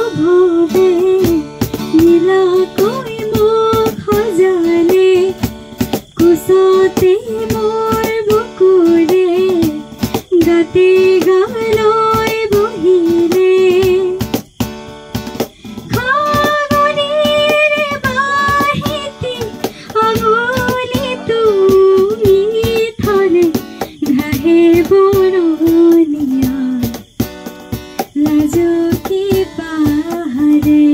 অনুভৱে নীলাকৈ মোক সজালে কোচতে মোৰ বুকুৰে গাতে গালৈ বহিলে খগনিৰে বাহিতি আঙুলি তুমি থলে ঘাহে বৰণীয়া লাজকে পাহাৰে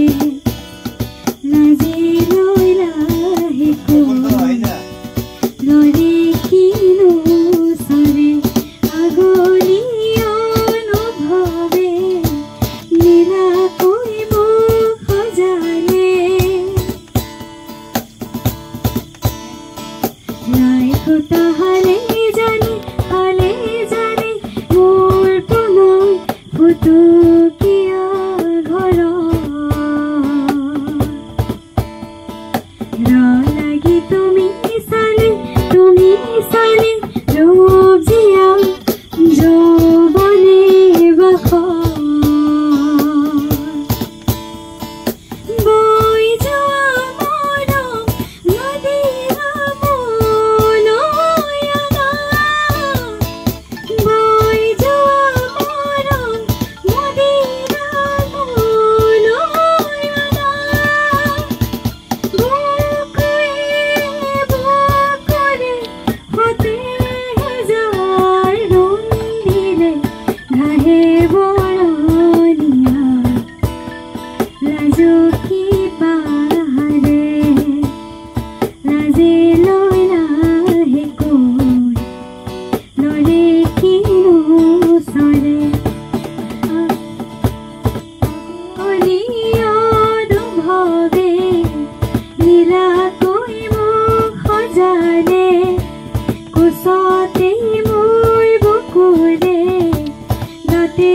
লাজে লৈ লাহে লৰে কিনো চৰে আগলি অনুভৱে নীলাকৈ মোক সজালে লাই খুটা হালে জানে মোৰ পুনৰ ফুটুকীয়া ঘৰ লাগি তুমি চালে ৰূপ জিয়া যৌৱনে বাস বৈ যোৱা মৰম নদীৰ মোলৈনা বৈ যোৱা মৰম নদীৰ মোলৈনা বুকুৰে হতে হেজাৰ ৰং দিলে ঘাহে বৰণীয়া লাজকি পাহাৰে লাজে লৈ লাহে কৈ লৰে কিনো চৰে আগলি অনুভৱে নীলাকৈ মোক সজালে কোচতে মোৰ বুকুৰে গাতে